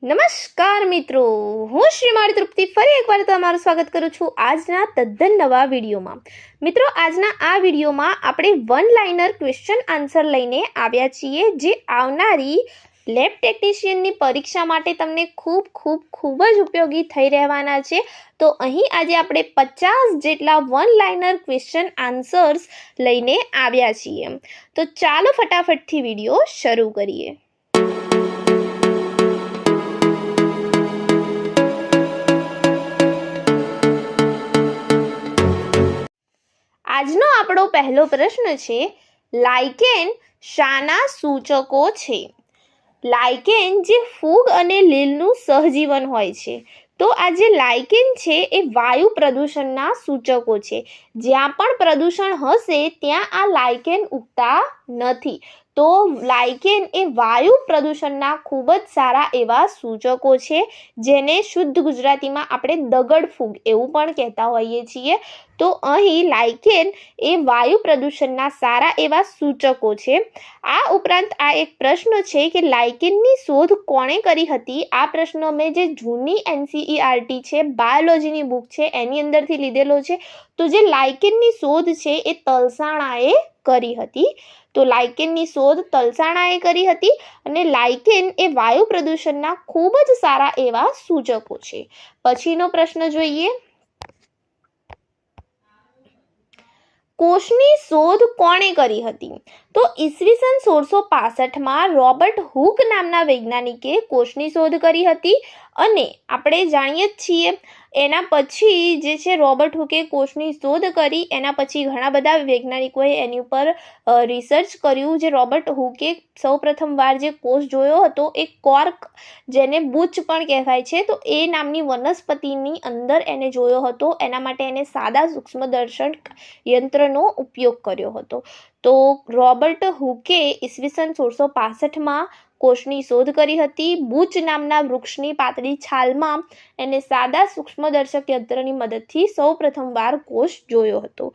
નમસ્કાર મિત્રો, હું શ્રીમાળી તૃપ્તિ ફરી એકવાર તમારું સ્વાગત કરું છું આજના તદ્દન નવા વિડીયોમાં। મિત્રો, આજના આ વિડીયોમાં આપણે વન લાઇનર ક્વેશ્ચન આન્સર લઈને આવ્યા છીએ, જે આવનારી લેબ ટેકનિશિયનની પરીક્ષા માટે તમને ખૂબ જ ઉપયોગી થઈ રહેવાના છે। તો અહીં આજે આપણે 50 જેટલા વન લાઇનર ક્વેશ્ચન આન્સર્સ લઈને આવ્યા છીએ। તો ચાલો ફટાફટથી વિડીયો શરૂ કરીએ। આજનો આપણો પહેલો પ્રશ્ન છે, લાઇકેન શાના સૂચકો છે? લાઇકેન જે ફૂગ અને લીલનું સહજીવન હોય છે, તો આ જે લાઇકેન છે એ વાયુ પ્રદૂષણના સૂચકો છે। જ્યાં પણ પ્રદૂષણ હશે ત્યાં આ લાઇકેન ઉગતા નથી। તો લાઇકેન એ વાયુ પ્રદૂષણના ખૂબ જ સારા એવા સૂચકો છે, જેને શુદ્ધ ગુજરાતીમાં આપણે દગડ ફૂગ એવું પણ કહેતા હોઈએ છીએ। તો અહીં લાઇકેન એ વાયુ પ્રદૂષણના સારા એવા સૂચકો છે। આ ઉપરાંત આ એક પ્રશ્ન છે કે લાઇકેનની શોધ કોણે કરી હતી? આ પ્રશ્ન મેં જે જૂની NCERT છે, બાયોલોજીની બુક છે, એની અંદરથી લીધેલો છે। તો જે લાઇકેનની શોધ છે એ તલસાણાએ કરી હતી। તો લાઇકેનની શોધ તલસાણાએ કરી હતી અને લાઇકેન એ વાયુ પ્રદૂષણના ખૂબ જ સારા એવા સૂચકો છે। પછીનો પ્રશ્ન જોઈએ, કોષની શોધ કોણે કરી હતી? તો ઈસવીસન 1665માં રોબર્ટ હુક નામના વૈજ્ઞાનિકે કોષની શોધ કરી હતી અને આપણે જાણીએ જ છીએ એના પછી જે છે રોબર્ટ હુકે કોષની શોધ કરી, એના પછી ઘણા બધા વૈજ્ઞાનિકોએ એની ઉપર રિસર્ચ કર્યું। જે રોબર્ટ હુકે સૌપ્રથમવાર જે કોષ જોયો હતો એ કોર્ક, જેને બુચ પણ કહેવાય છે, તો એ નામની વનસ્પતિની અંદર એને જોયો હતો। એના માટે એને સાદા સૂક્ષ્મદર્શક યંત્રનો ઉપયોગ કર્યો હતો। તો રોબર્ટ હુકે ઈસવીસન 1665માં કોષની શોધ કરી હતી। બુચ નામના વૃક્ષની પાતળી છાલમાં એને સાદા સૂક્ષ્મદર્શક યંત્રની મદદથી સૌપ્રથમવાર કોષ જોયો હતો।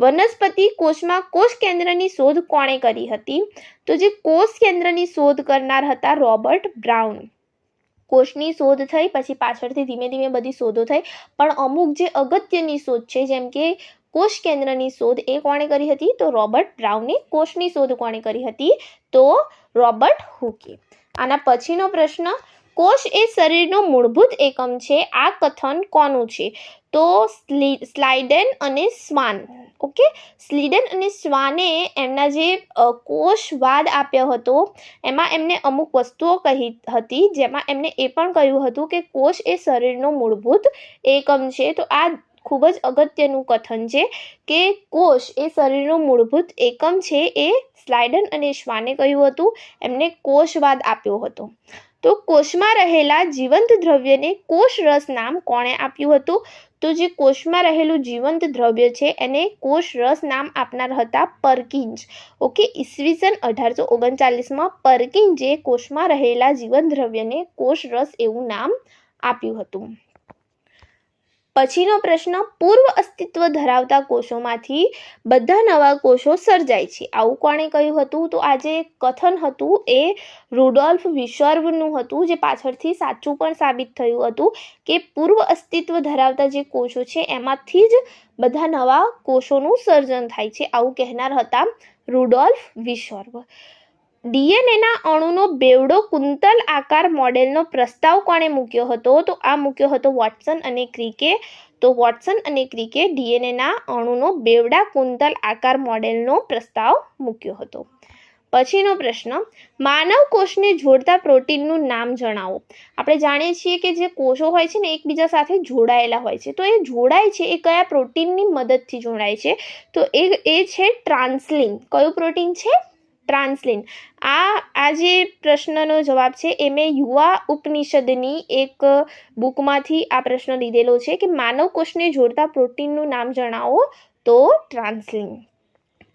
વનસ્પતિ કોષમાં કોષ કેન્દ્રની શોધ કોણે કરી હતી? તો જે કોષ કેન્દ્રની શોધ કરનાર હતા રોબર્ટ બ્રાઉન। કોષની શોધ થઈ પછી પાછળથી ધીમે ધીમે બધી શોધો થઈ, પણ અમુક જે અગત્યની શોધ છે, જેમ કે કોષ કેન્દ્રની શોધ એ કોણે કરી હતી? તો રોબર્ટ બ્રાઉને। કોષની શોધ કોણે કરી હતી? તો રોબર્ટ હુકે। આના પછીનો પ્રશ્ન, કોષ એ શરીરનો મૂળભૂત એકમ છે, આ કથન કોનું છે? તો સ્લાઇડન અને સ્વાન। ઓકે, સ્લીડન અને સ્વાને એમના જે કોષવાદ આપ્યો હતો એમાં એમને અમુક વસ્તુઓ કહી હતી, જેમાં એમને એ પણ કહ્યું હતું કે કોષ એ શરીરનો મૂળભૂત એકમ છે। તો આ ખૂબ જ અગત્યનું કથન છે કે કોષ એ શરીરનો મૂળભૂત એકમ છે, એ સ્લાઇડન અને સ્વાને કહ્યું હતું, એમને કોષવાદ આપ્યો હતો। તો કોષમાં રહેલા જીવંત દ્રવ્યને કોષરસ નામ કોણે આપ્યું હતું? તો જે કોષમાં રહેલું જીવંત દ્રવ્ય છે એને કોષરસ નામ આપનાર હતા પર્કિન્જ। ઓકે, ઈસવીસન 1839માં પર્કિન્જે કોષમાં રહેલા જીવંત દ્રવ્યને કોષરસ એવું નામ આપ્યું હતું। પછીનો પ્રશ્ન, પૂર્વ અસ્તિત્વ ધરાવતા કોષોમાંથી બધા નવા કોષો સર્જાય છે, આવું કોણે કહ્યું હતું? તો આ જે કથન હતું એ રુડોલ્ફ વિશર્વનું હતું, જે પાછળથી સાચું પણ સાબિત થયું હતું કે પૂર્વ અસ્તિત્વ ધરાવતા જે કોષો છે એમાંથી જ બધા નવા કોષોનું સર્જન થાય છે, આવું કહેનાર હતા રુડોલ્ફ વિશર્વ। ડીએનએના અણુનો બેવડો કુંતલ આકાર મોડેલનો પ્રસ્તાવ કોણે મૂક્યો હતો? તો આ મૂક્યો હતો વોટસન અને ક્રિકે। તો વોટસન અને ક્રિકે ડીએનએના અણુનો બેવડા કુંતલ આકાર મોડેલનો પ્રસ્તાવ મૂક્યો હતો। પછીનો પ્રશ્ન, માનવ કોષને જોડતા પ્રોટીનનું નામ જણાવો। આપણે જાણીએ છીએ કે જે કોષો હોય છે ને એકબીજા સાથે જોડાયેલા હોય છે, તો એ જોડાય છે એ કયા પ્રોટીનની મદદથી જોડાય છે? તો એ છે ટ્રાન્સલિન। કયું પ્રોટીન છે? ટ્રાન્સલિન। આ જે પ્રશ્નનો જવાબ છે એ મેં યુવા ઉપનિષદની એક બુકમાંથી આ પ્રશ્ન લીધેલો છે કે માનવ કોષને જોડતા પ્રોટીનનું નામ જણાવો, તો ટ્રાન્સલિન।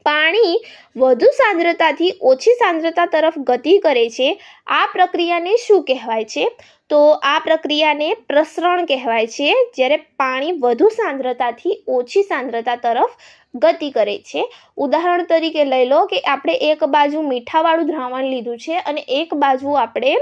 પાણી વધુ સાંદ્રતાથી ઓછી સાંદ્રતા તરફ ગતિ કરે છે, આ પ્રક્રિયાને શું કહેવાય છે? તો આ પ્રક્રિયાને પ્રસરણ કહેવાય છે, જ્યારે પાણી વધુ સાંદ્રતાથી ઓછી સાંદ્રતા તરફ ગતિ કરે છે. ઉદાહરણ તરીકે લઈ લો કે આપણે એક બાજુ મીઠાવાળું દ્રાવણ લીધું છે અને એક બાજુ આપણે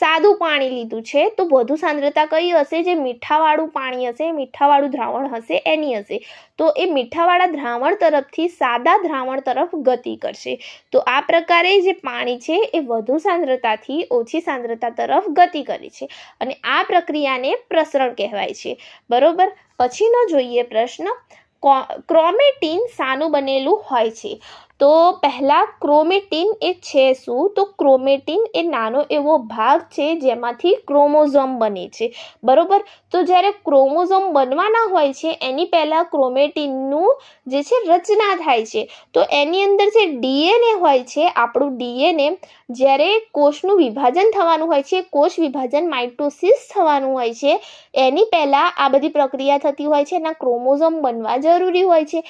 સાદું પાણી લીધું છે, તો વધુ સાંદ્રતા કઈ હશે? જે મીઠાવાળું પાણી હશે, મીઠાવાળું દ્રાવણ હશે એની હશે. તો એ મીઠાવાળા દ્રાવણ તરફથી સાદા દ્રાવણ તરફ ગતિ કરશે. તો આ પ્રકારે જે પાણી છે એ વધુ સાંદ્રતાથી ઓછી સાંદ્રતા તરફ ગતિ કરે છે અને આ પ્રક્રિયાને પ્રસરણ કહેવાય છે. બરોબર. પછીનો જોઈએ પ્રશ્ન, ક્રોમેટીન શાનું બનેલું હોય છે? તો પહેલા ક્રોમેટીન એ છે શું? તો ક્રોમેટીન એ નાનો એવો ભાગ છે જેમાંથી ક્રોમોઝોમ બને છે. બરોબર. તો જ્યારે ક્રોમોઝોમ બનવાના હોય છે એની પહેલાં ક્રોમેટીનનું જે છે રચના થાય છે. તો એની અંદર જે ડીએનએ હોય છે, આપણું ડીએનએ જ્યારે કોષનું વિભાજન થવાનું હોય છે, કોષ વિભાજન માઇટોસિસ થવાનું હોય છે, એની પહેલાં આ બધી પ્રક્રિયા થતી હોય છે. એના ક્રોમોઝોમ બનવા જરૂરી હોય છે,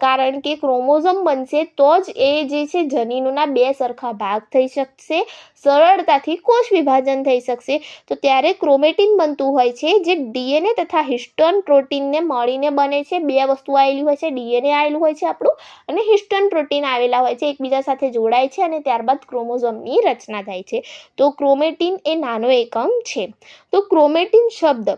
કારણ કે ક્રોમોઝોમ બનશે તો જ એ જે છે જનીનોના બે સરખા ભાગ થઈ શકશે, સરળતાથી કોષ વિભાજન થઈ શકશે. તો ત્યારે ક્રોમેટીન બનતું હોય છે જે ડીએનએ તથા હિસ્ટોન પ્રોટીનને મળીને બને છે. બે વસ્તુ આવેલી હોય છે, ડીએનએ આવેલું હોય છે આપણું અને હિસ્ટોન પ્રોટીન આવેલા હોય છે, એકબીજા સાથે જોડાય છે અને ત્યારબાદ ક્રોમોઝોમની રચના થાય છે. તો ક્રોમેટીન એ નાનો એકમ છે. તો ક્રોમેટીન શબ્દ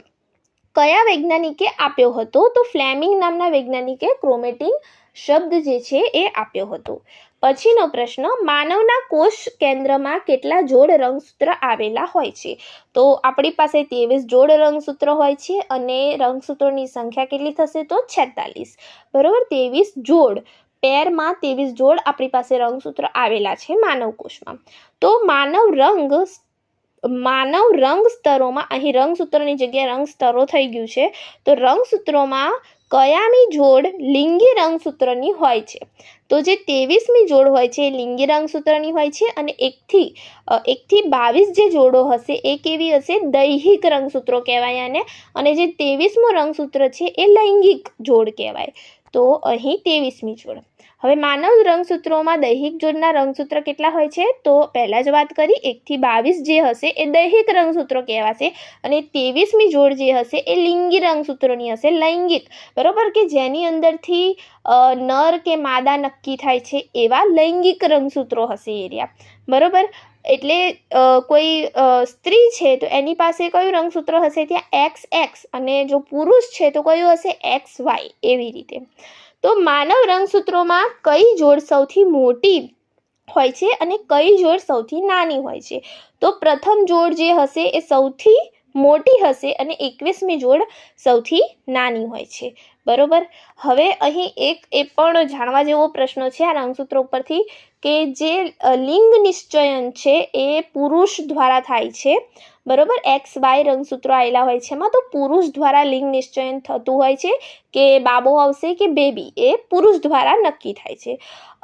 કયા વૈજ્ઞાનિકે આપ્યો હતો? તો ફ્લેમિંગ નામના વૈજ્ઞાનિકે ક્રોમેટીન શબ્દ જે છે એ આપ્યો હતો. પછીનો પ્રશ્ન, માનવના કોષ કેન્દ્રમાં કેટલા જોડ રંગસૂત્ર આવેલા હોય છે? તો આપણી પાસે 23 જોડ રંગસૂત્ર હોય છે અને રંગસૂત્રોની સંખ્યા કેટલી થશે? તો 46. બરોબર. 23 જોડ, પેરમાં 23 જોડ આપણી પાસે રંગસૂત્ર આવેલા છે માનવ કોષમાં. તો માનવ રંગ સ્તરોમાં, અહીં રંગસૂત્રની જગ્યાએ રંગ સ્તરો થઈ ગયું છે, તો રંગસૂત્રોમાં કયામી જોડ લિંગી રંગસૂત્રની હોય છે? તો જે 23મી જોડ હોય છે એ લિંગી રંગસૂત્રની હોય છે અને 1 થી 22 જે જોડો હશે એ કેવી હશે? દૈહિક રંગસૂત્રો કહેવાય અને જે 23મો રંગસૂત્ર છે એ લૈંગિક જોડ કહેવાય. તો અહીં 23મી જોડ. હવે માનવ રંગસૂત્રોમાં દૈહિક જોડના રંગસૂત્ર કેટલા હોય છે? તો પહેલાં જ વાત કરી, 1 થી 22 જે હશે એ દૈહિક રંગસૂત્રો કહેવાશે અને 23મી જોડ જે હશે એ લિંગી રંગસૂત્રોની હશે, લૈંગિક. બરોબર. કે જેની અંદરથી નર કે માદા નક્કી થાય છે એવા લૈંગિક રંગસૂત્રો હશે એરિયા. બરોબર. એટલે કોઈ સ્ત્રી છે તો એની પાસે કયું રંગસૂત્ર હશે? ત્યાં XX, અને જો પુરુષ છે તો કયું હશે? XY. એવી રીતે. તો માનવ રંગસૂત્રોમાં કઈ જોડ સૌથી મોટી હોય છે અને કઈ જોડ સૌથી નાની હોય છે? તો પ્રથમ જોડ જે હશે એ સૌથી મોટી હશે અને 21મી જોડ સૌથી નાની હોય છે. બરોબર. હવે અહીં એક એ પણ જાણવા જેવો પ્રશ્ન છે આ રંગસૂત્રો ઉપરથી, કે જે લિંગ નિશ્ચયન છે એ પુરુષ દ્વારા થાય છે. બરોબર. XY રંગસૂત્રો આવેલા હોય છે એમાં તો પુરુષ દ્વારા લિંગ નિશ્ચયન થતું હોય છે કે બાબો આવશે કે બેબી, એ પુરુષ દ્વારા નક્કી થાય છે.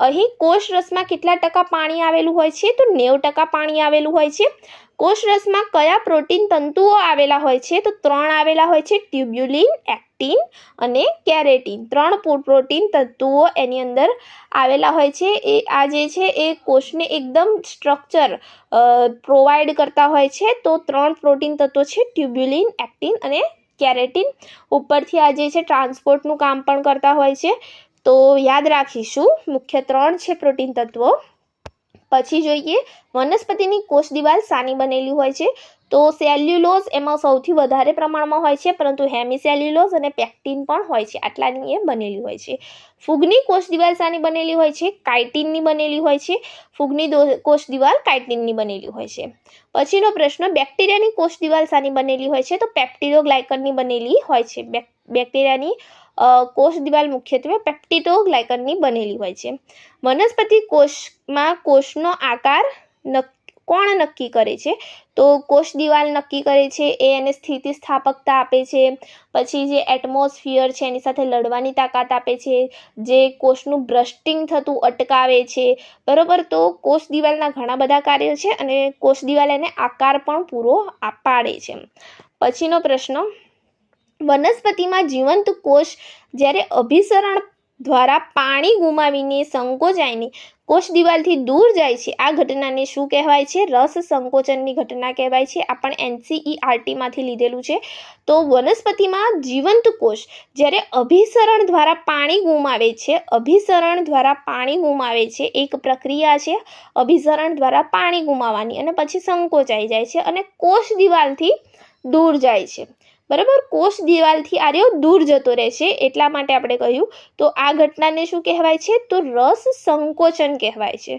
અહીં કોષરસમાં કેટલા ટકા પાણી આવેલું હોય છે? તો 90% પાણી આવેલું હોય છે. કોષરસમાં કયા પ્રોટીન તંતુઓ આવેલા હોય છે? તો 3 આવેલા હોય છે, ટ્યુબ્યુલિન, એક્ટિન અને કેરેટીન. 3 પ્રોટીન તંતુઓ એની અંદર આવેલા હોય છે. એ આ જે છે એ કોષને એકદમ સ્ટ્રક્ચર પ્રોવાઈડ કરતા હોય છે. તો 3 પ્રોટીન તત્વો છે, ટ્યુબ્યુલિન, એક્ટિન અને કેરેટીન. ઉપરથી આ જે છે ટ્રાન્સપોર્ટનું કામ પણ કરતા હોય છે. તો યાદ રાખીશું, મુખ્ય 3 છે પ્રોટીન તત્વો. પછી જોઈએ વનસ્પતિની કોષ દિવાલ શાની બનેલી હોય છે? તો સેલ્યુલોઝ એમાં સૌથી વધારે પ્રમાણમાં હોય છે, પરંતુ હેમિસેલ્યુલોઝ અને પેક્ટિન પણ હોય છે, આટલાની એ બનેલી હોય છે. ફૂગની કોષ દિવાલ શાની બનેલી હોય છે? કાઇટિનની બનેલી હોય છે. ફૂગની કોષ દિવાલ કાઇટિનની બનેલી હોય છે. પછીનો પ્રશ્ન, બેક્ટેરિયાની કોષ દિવાલ શાની બનેલી હોય છે? તો પેપ્ટિડોગ્લાયકનની બનેલી હોય છે. બેક્ટેરિયાની કોષ દિવાલ મુખ્યત્વે પેપ્ટિડોગ્લાયકનની બનેલી હોય છે. વનસ્પતિ કોષમાં કોષનો આકાર કોણ નક્કી કરે છે? તો કોષ દિવાલ નક્કી કરે છે, એ એને સ્થિતિસ્થાપકતા આપે છે. પછી જે એટમોસ્ફિયર છે એની સાથે લડવાની તાકાત આપે છે, જે કોષનું બ્રસ્ટિંગ થતું અટકાવે છે. બરોબર. તો કોષ દિવાલના ઘણા બધા કાર્યો છે અને કોષ દિવાલ એને આકાર પણ પૂરો પાડે છે. પછીનો પ્રશ્ન, વનસ્પતિમાં જીવંત કોષ જ્યારે અભિસરણ દ્વારા પાણી ગુમાવીને સંકોચાઈને કોષ દિવાલથી દૂર જાય છે આ ઘટનાને શું કહેવાય છે? રસ સંકોચનની ઘટના કહેવાય છે. આ પણ NCERTમાંથી લીધેલું છે. તો વનસ્પતિમાં જીવંત કોષ જ્યારે અભિસરણ દ્વારા પાણી ગુમાવે છે એક પ્રક્રિયા છે અભિસરણ દ્વારા પાણી ગુમાવવાની અને પછી સંકોચાઈ જાય છે અને કોષ દિવાલથી દૂર જાય છે. બરાબર, કોષ દિવાલથી આર્યો દૂર જતો રહે છે એટલા માટે આપણે કહ્યું. તો આ ઘટનાને શું કહેવાય છે? તો રસ સંકોચન કહેવાય છે.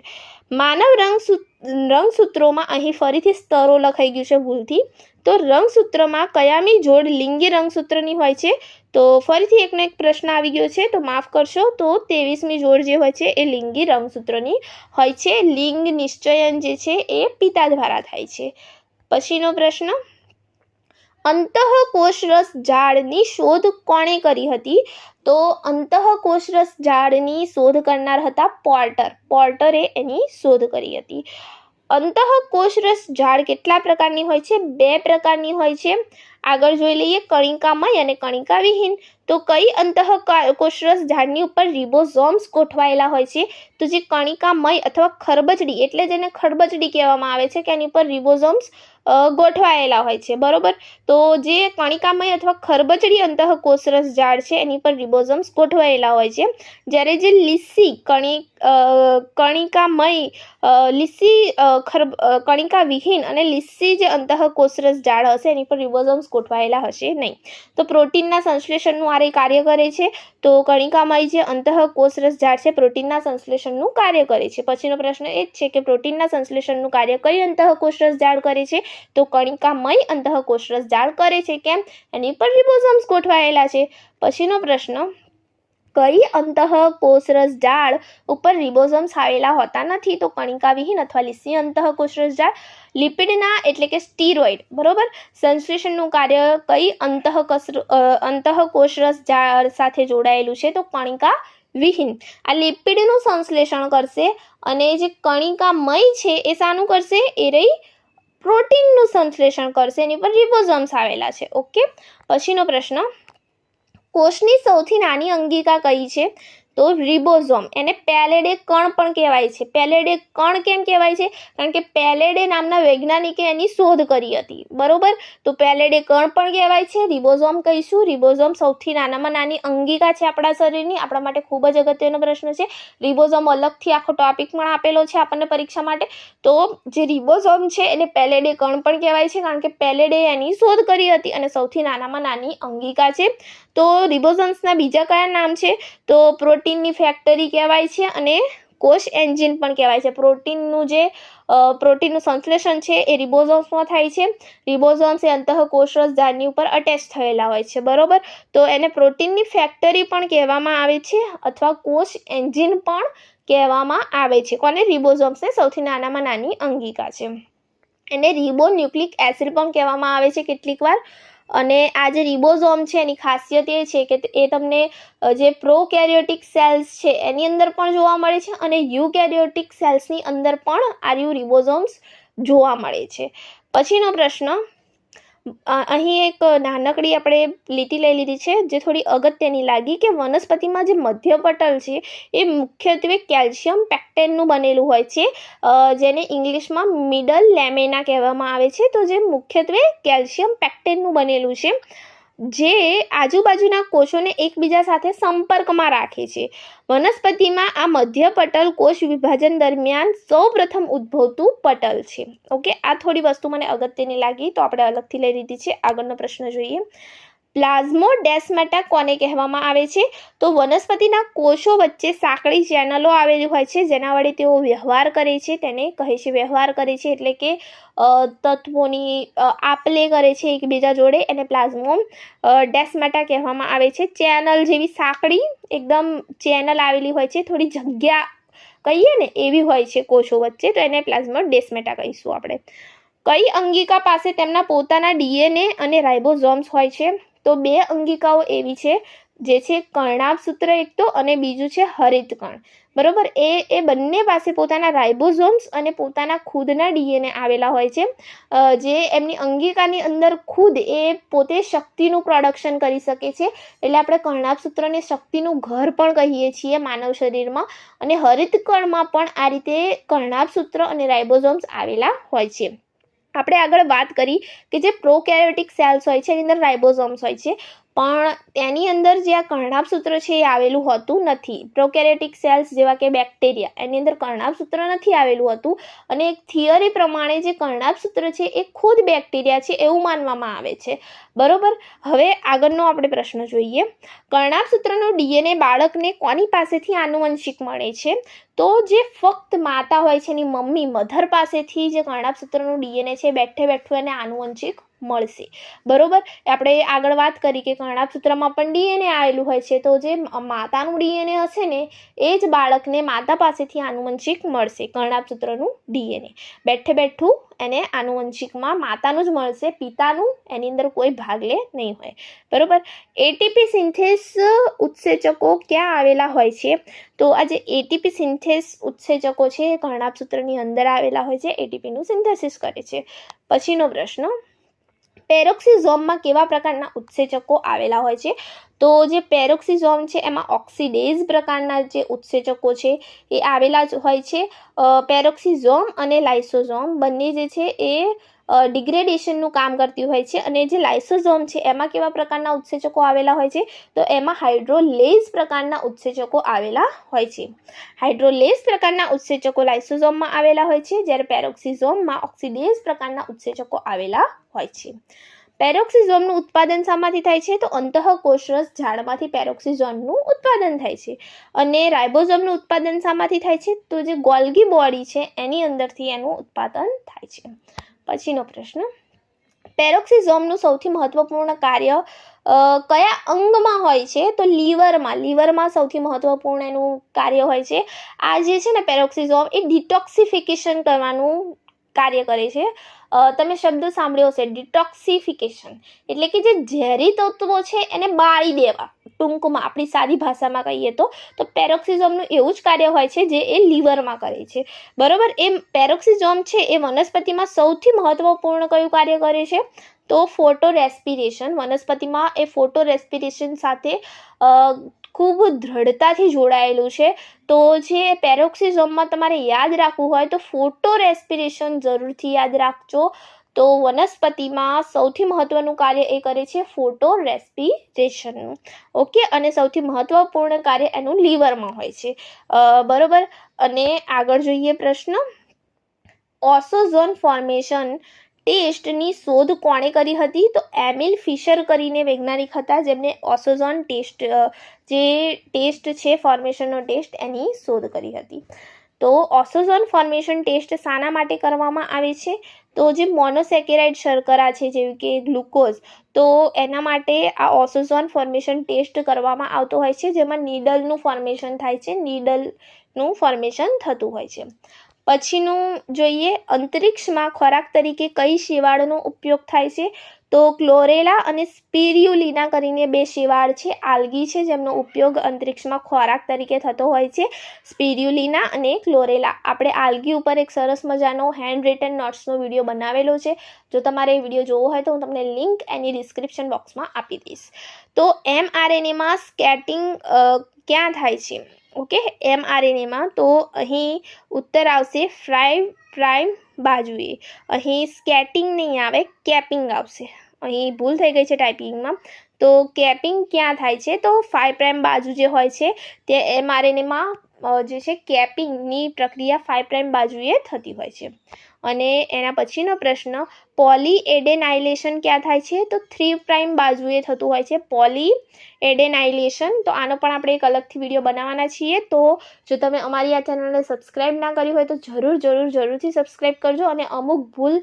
માનવ રંગસૂત્રોમાં અહીં ફરીથી સ્તરો લખાઈ ગયું છે ભૂલથી. તો રંગસૂત્રમાં કયામી જોડ લિંગી રંગસૂત્રની હોય છે? તો ફરીથી એકનો એક પ્રશ્ન આવી ગયો છે, તો માફ કરશો. તો 23મી જોડ જે હોય છે એ લિંગી રંગસૂત્રની હોય છે. લિંગ નિશ્ચયન જે છે એ પિતા દ્વારા થાય છે. પછીનો પ્રશ્ન, અંતઃકોષરસ ઝાડની શોધ કોણે કરી હતી? તો અંતઃકોષરસ ઝાડની શોધ કરનાર હતા પોર્ટર. પોર્ટરે એની શોધ કરી હતી. અંતઃકોષરસ ઝાડ કેટલા પ્રકારની હોય છે? 2 પ્રકારની હોય છે. આગળ જોઈ લઈએ, કણિકામય અને કણિકાવિહીન. તો કઈ અંતઃકોષરસ ઝાડની ઉપર રિબોઝોમ્સ ગોઠવાયેલા હોય છે? તો જે કણિકામય અથવા ખરબચડી, એટલે જેને ખરબચડી કહેવામાં આવે છે કે એની ઉપર રિબોઝોમ્સ ગોઠવાયેલા હોય છે. બરોબર, તો જે કણિકામય અથવા ખરબચડી અંતઃકોષરસ ઝાડ છે એની પર રિબોઝોમ્સ ગોઠવાયેલા હોય છે. જ્યારે જે લીસી કણિકાવિહીન અને લીસી જે અંતઃકોષરસ ઝાડ હશે એની પર રિબોઝોમ્સ ગોઠવાયેલા હશે નહીં. તો પ્રોટીનના સંશ્લેષણનું આરે કાર્ય કરે છે. તો કણિકામય જે અંતઃકોષરસ ઝાડ છે પ્રોટીનના સંશ્લેષણનું કાર્ય કરે છે. પછીનો પ્રશ્ન એ જ છે કે પ્રોટીનના સંશ્લેષણનું કાર્ય કઈ અંતઃકોષરસ ઝાડ કરે છે? તો કણિકામય અંતઃકોષરસ ઝાડ કરે છે. કેમ? એની પર રિબોઝોમ્સ ગોઠવાયેલા છે. પછીનો પ્રશ્ન, કઈ અંતઃકોષરસ ઝાડ ઉપર રિબોઝોમ્સ આવેલા હોતા નથી? તો કણિકાવિહીન અથવા લીસી અંતઃકોષરસ ઝાડ. લિપિડના એટલે કે સ્ટીરોઇડ, બરોબર, સંશ્લેષણનું કાર્ય કઈ અંતઃકોષરસ ઝાડ સાથે જોડાયેલું છે? તો કણિકાવિહીન. આ લિપિડનું સંશ્લેષણ કરશે અને જે કણિકામય છે એ શાનું કરશે? એ રહી પ્રોટીનનું સંશ્લેષણ કરશે. એની પર રિબોઝોમ્સ આવેલા છે. ઓકે. પછીનો પ્રશ્ન, કોષની સૌથી નાની અંગિકા કઈ છે? તો રિબોઝોમ. એને પેલેડે કણ પણ કહેવાય છે. પેલેડે કણ કેમ કહેવાય છે? કારણ કે પેલેડે નામના વૈજ્ઞાનિકે એની શોધ કરી હતી. બરોબર, તો પેલેડે કણ પણ કહેવાય છે. રિબોઝોમ કહીશું. રિબોઝોમ સૌથી નાનામાં નાની અંગિકા છે આપણા શરીરની. આપણા માટે ખૂબ જ અગત્યનો પ્રશ્ન છે. રિબોઝોમ અલગથી આખો ટોપિક પણ આપેલો છે આપણને પરીક્ષા માટે. તો જે રિબોઝોમ છે એને પેલેડે કણ પણ કહેવાય છે કારણ કે પેલેડે એની શોધ કરી હતી અને સૌથી નાનામાં નાની અંગિકા છે. તો રિબોઝોમ્સના બીજા કયા નામ છે? તો પ્રોટીનની ફેક્ટરી કહેવાય છે અને કોષ એન્જિન પણ કહેવાય છે. પ્રોટીનનું સંશ્લેષણ છે એ રિબોઝોમ્સમાં થાય છે. રિબોઝોમ્સ એ અંતઃકોષરસ ઝાડની ઉપર અટેચ થયેલા હોય છે. બરોબર, તો એને પ્રોટીનની ફેક્ટરી પણ કહેવામાં આવે છે અથવા કોષ એન્જિન પણ કહેવામાં આવે છે. કોને? રિબોઝોમ્સને સૌથી નાનામાં નાની અંગિકા છે. એને રિબોન્યુક્લિક એસિડ પણ કહેવામાં આવે છે કેટલીક વાર. અને આ જે રિબોઝોમ છે એની ખાસિયત એ છે કે એ તમને જે પ્રોકેરિયોટિક સેલ્સ છે એની અંદર પણ જોવા મળે છે અને યુકેરિયોટિક સેલ્સની અંદર પણ આ રિબોઝોમ્સ જોવા મળે છે. પછીનો પ્રશ્ન, અહીં એક નાનકડી આપણે લીટી લઈ લીધી છે જે થોડી અગત્યની લાગી કે વનસ્પતિમાં જે મધ્યપટલ છે એ મુખ્યત્વે કેલ્શિયમ પેક્ટેનનું બનેલું હોય છે જેને ઇંગ્લિશમાં મિડલ લેમેના કહેવામાં આવે છે. તો જે મુખ્યત્વે કેલ્શિયમ પેક્ટેનનું બનેલું છે જે આજુબાજુના કોષોને એકબીજા સાથે સંપર્કમાં રાખે છે. વનસ્પતિમાં આ મધ્યપટલ કોષ વિભાજન દરમિયાન સૌપ્રથમ ઉદ્ભવતું પટલ છે. ઓકે, આ થોડી વસ્તુ મને અગત્યની લાગી તો આપણે અલગથી લઈ લીધી છે. આગળનો પ્રશ્ન જોઈએ. પ્લાઝ્મોડેસ્માટા કોને કહેવામાં આવે છે? તો વનસ્પતિના કોષો વચ્ચે સાંકડી ચેનલો આવેલી હોય છે જેના વડે તેઓ વ્યવહાર કરે છે તેને કહે છે વ્યવહાર કરે છે એટલે કે તત્વોની આપ-લે કરે છે એકબીજા જોડે. એને પ્લાઝ્મોડેસ્માટા કહેવામાં આવે છે. ચેનલ જેવી સાંકડી એકદમ ચેનલ આવેલી હોય છે, થોડી જગ્યા કહીએ ને એવી હોય છે કોષો વચ્ચે, તો એને પ્લાઝ્મોડેસ્માટા કહીશું આપણે. કઈ અંગિકા પાસે તેમના પોતાના DNA અને રાઇબોઝોમ્સ હોય છે? તો 2 અંગિકાઓ એવી છે જે છે કર્ણાભ સૂત્ર એક તો અને બીજું છે હરિતકણ. બરોબર. એ બંને પાસે પોતાના રાઇબોઝોમ્સ અને પોતાના ખુદના ડીએનએ આવેલા હોય છે, જે એમની અંગિકાની અંદર ખુદ એ પોતે શક્તિનું પ્રોડક્શન કરી શકે છે. એટલે આપણે કર્ણાભસૂત્રને શક્તિનું ઘર પણ કહીએ છીએ માનવ શરીરમાં. અને હરિતકણમાં પણ આ રીતે કર્ણાભસૂત્ર અને રાઇબોઝોમ્સ આવેલા હોય છે. આપણે આગળ વાત કરી કે જે પ્રોકેરિયોટિક સેલ્સ હોય છે એની અંદર રાઇબોઝોમ્સ હોય છે, પણ તેની અંદર જે આ કર્ણાભસૂત્ર છે એ આવેલું હોતું નથી. પ્રોકેરિયોટિક સેલ્સ જેવા કે બેક્ટેરિયા, એની અંદર કર્ણાભસૂત્ર નથી આવેલું હોતું. અને એક થિયરી પ્રમાણે જે કર્ણાભસૂત્ર છે એ ખુદ બેક્ટેરિયા છે એવું માનવામાં આવે છે. બરોબર. હવે આગળનો આપણે પ્રશ્ન જોઈએ. કર્ણાભસૂત્રનું ડીએનએ બાળકને કોની પાસેથી આનુવંશિક મળે છે? તો જે ફક્ત માતા હોય છે એની મધર પાસેથી જે કર્ણાભસૂત્રનું ડીએનએ છે બેઠું એને આનુવંશિક મળશે. બરોબર. આપણે આગળ વાત કરી કે કર્ણાભસૂત્રમાં પણ ડીએનએ આવેલું હોય છે, તો જે માતાનું ડીએનએ હશે ને એ જ બાળકને માતા પાસેથી આનુવંશિક મળશે. કર્ણાભસૂત્રનું ડીએનએ બેઠું એને આનુવંશિકમાં માતાનું જ મળશે, પિતાનું એની અંદર કોઈ ભાગ લે નહીં હોય. બરોબર. એટીપી સિન્થેસ ઉત્સેચકો ક્યાં આવેલા હોય છે? તો આ જે એટીપી સિન્થેસ ઉત્સેચકો છે એ કર્ણાભસૂત્રની અંદર આવેલા હોય છે, એટીપીનું સિન્થેસિસ કરે છે. પછીનો પ્રશ્ન, પેરોક્સિઝોમમાં કેવા પ્રકારના ઉત્સેચકો આવેલા હોય છે? તો જે પેરોક્સિઝોમ છે એમાં ઓક્સિડેઝ પ્રકારના જે ઉત્સેચકો છે એ આવેલા જ હોય છે. પેરોક્સિઝોમ અને લાઇસોઝોમ બંને જે છે એ ડિગ્રેડેશનનું કામ કરતી હોય છે. અને જે લાઇસોઝોમ છે એમાં કેવા પ્રકારના ઉત્સેચકો આવેલા હોય છે? તો એમાં હાઇડ્રોલેઝ પ્રકારના ઉત્સેચકો આવેલા હોય છે. હાઇડ્રોલેઝ પ્રકારના ઉત્સેચકો લાઇસોઝોમમાં આવેલા હોય છે, જ્યારે પેરોક્સિઝોમમાં ઓક્સિડેઝ પ્રકારના ઉત્સેચકો આવેલા હોય છે. પેરોક્સિઝોમનું ઉત્પાદન શામાંથી થાય છે? તો અંતઃકોષરસ ઝાડમાંથી પેરોક્સિઝોમનું ઉત્પાદન થાય છે. અને રાઇબોઝોમનું ઉત્પાદન શામાંથી થાય છે? તો જે ગોલ્ગી બોડી છે એની અંદરથી એનું ઉત્પાદન થાય છે. પછીનો પ્રશ્ન, પેરોક્સિઝોમનું સૌથી મહત્વપૂર્ણ કાર્ય કયા અંગમાં હોય છે? તો લીવરમાં સૌથી મહત્વપૂર્ણ એનું કાર્ય હોય છે. આ જે છે ને પેરોક્સિઝોમ એ ડિટોક્સિફિકેશન કરવાનું કાર્ય કરે છે. તમે શબ્દ સાંભળ્યો હશે, ડિટોક્સિફિકેશન, એટલે કે જે ઝેરી તત્વો છે એને બાળી દેવા. ટૂંકમાં આપણી સાદી ભાષામાં કહીએ તો પેરોક્સિઝોમનું એવું જ કાર્ય હોય છે જે એ લીવરમાં કરે છે. બરોબર. એ પેરોક્સિઝોમ છે એ વનસ્પતિમાં સૌથી મહત્વપૂર્ણ કયું કાર્ય કરે છે? તો ફોટો રેસ્પિરેશન. વનસ્પતિમાં એ ફોટો રેસ્પિરેશન સાથે ખૂબ દ્રઢતાથી જોડાયેલું છે. તો જે પેરોક્સિઝોમમાં તમારે યાદ રાખવું હોય તો ફોટો રેસ્પિરેશન જરૂરથી યાદ રાખજો. તો વનસ્પતિમાં સૌથી મહત્વનું કાર્ય એ કરે છે ફોટો રેસ્પિરેશનનું. ઓકે. અને સૌથી મહત્વપૂર્ણ કાર્ય એનું લીવરમાં હોય છે. બરોબર. અને આગળ જોઈએ પ્રશ્ન, ઓસોઝોન ફોર્મેશન ટેસ્ટની શોધ કોણે કરી હતી? તો એમિલ ફિશર કરીને વૈજ્ઞાનિક હતા જેમને ઓસોઝોન ટેસ્ટ છે ફોર્મેશનનો ટેસ્ટ એની શોધ કરી હતી. તો ઓસોઝોન ફોર્મેશન ટેસ્ટ શાના માટે કરવામાં આવે છે? તો જે મોનોસેકેરાઇડ શર્કરા છે જેવી કે ગ્લુકોઝ, તો એના માટે આ ઓસોઝોન ફોર્મેશન ટેસ્ટ કરવામાં આવતો હોય છે, જેમાં નીડલનું ફોર્મેશન થાય છે, નીડલનું ફોર્મેશન થતું હોય છે. પછીનું જોઈએ, અંતરિક્ષમાં ખોરાક તરીકે કઈ શેવાળનો ઉપયોગ થાય છે? તો ક્લોરેલા અને સ્પિરુલિના કરીને બે શેવાળ છે, આલ્ગી છે, જેમનો ઉપયોગ અંતરિક્ષમાં ખોરાક તરીકે થતો હોય છે. સ્પિરુલિના અને ક્લોરેલા. આપણે આલ્ગી ઉપર એક સરસ મજાનો હેન્ડ રિટન નોટ્સનો વિડીયો બનાવેલો છે. જો તમારે એ વિડીયો જોવો હોય તો હું તમને લિંક એની ડિસ્ક્રિપ્શન બોક્સમાં આપી દઈશ. તો mRNAમાં સ્કેટિંગ ક્યાં થાય છે? ઓકે. mRNAમાં તો અહીં ઉત્તર આવશે 5 પ્રાઇમ બાજુએ. અહીં સ્કેટિંગ નહીં આવે, કેપિંગ આવશે. અહીં ભૂલ થઈ ગઈ છે ટાઈપિંગમાં. તો કેપિંગ ક્યાં થાય છે? તો 5 પ્રાઇમ બાજુ જે હોય છે તે mRNAમાં જે છે કેપિંગની પ્રક્રિયા 5 પ્રાઇમ બાજુએ થતી હોય છે. અને એના પછીનો પ્રશ્ન, પોલી એડેનાઇલેશન ક્યાં થાય છે? તો 3 પ્રાઇમ બાજુએ થતું હોય છે પોલી એડેનાઇલેશન. તો આનો પણ આપણે એક અલગથી વિડીયો બનાવવાના છીએ. તો જો તમે અમારી આ ચેનલને સબસ્ક્રાઈબ ના કરી હોય તો જરૂરથી સબસ્ક્રાઈબ કરજો. અને અમુક ભૂલ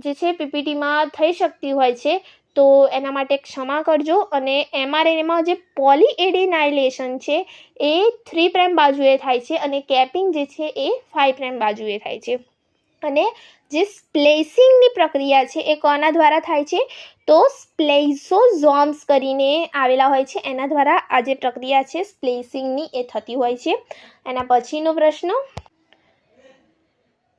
જે છે પીપીટીમાં થઈ શકતી હોય છે તો એના માટે ક્ષમા કરજો. અને mRNAમાં જે પોલી એડેનાઇલેશન છે એ 3 પ્રાઇમ બાજુએ થાય છે અને કેપિંગ જે છે એ 5 પ્રાઇમ બાજુએ થાય છે. અને જે સ્પ્લેસિંગની પ્રક્રિયા છે એ કોના દ્વારા થાય છે? તો સ્પ્લેઇસોઝોમ્સ કરીને આવેલા હોય છે, એના દ્વારા આ જે પ્રક્રિયા છે સ્પ્લેસિંગની એ થતી હોય છે. એના પછીનો પ્રશ્ન,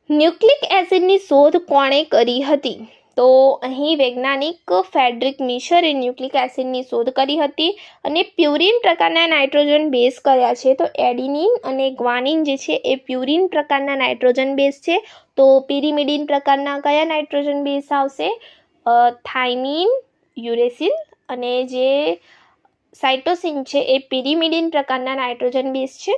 ન્યુક્લિક એસિડની શોધ કોણે કરી હતી? તો અહીં વૈજ્ઞાનિક ફ્રેડરિક મિશરે ન્યુક્લિક એસિડની શોધ કરી હતી. અને પ્યુરિન પ્રકારના નાઇટ્રોજન બેઝ કયા છે? તો એડિનિન અને ગ્વાનિન જે છે એ પ્યુરિન પ્રકારના નાઇટ્રોજન બેઝ છે. તો પિરિમિડિન પ્રકારના કયા નાઇટ્રોજન બેઝ આવશે? Thiamine, uracil. અને જે સાઇટોસિન છે એ પિરિમિડિન પ્રકારના નાઇટ્રોજન બેઝ છે,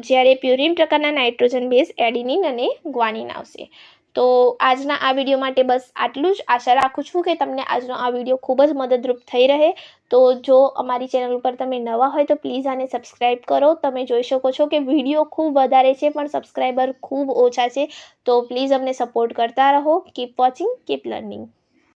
જ્યારે પ્યુરિન પ્રકારના નાઇટ્રોજન બેઝ એડિનિન અને ગ્વાનિન આવશે. તો આજના આ વિડીયો માટે બસ આટલું જ. આશા રાખું છું કે તમને આજનો આ વિડીયો ખૂબ જ મદદરૂપ થઈ રહે. તો જો અમારી ચેનલ ઉપર તમે નવા હોય તો પ્લીઝ આને સબસ્ક્રાઈબ કરો. તમે જોઈ શકો છો કે વિડીયો ખૂબ વધારે છે પણ સબસ્ક્રાઈબર ખૂબ ઓછા છે. તો પ્લીઝ અમને સપોર્ટ કરતા રહો. Keep watching, keep learning.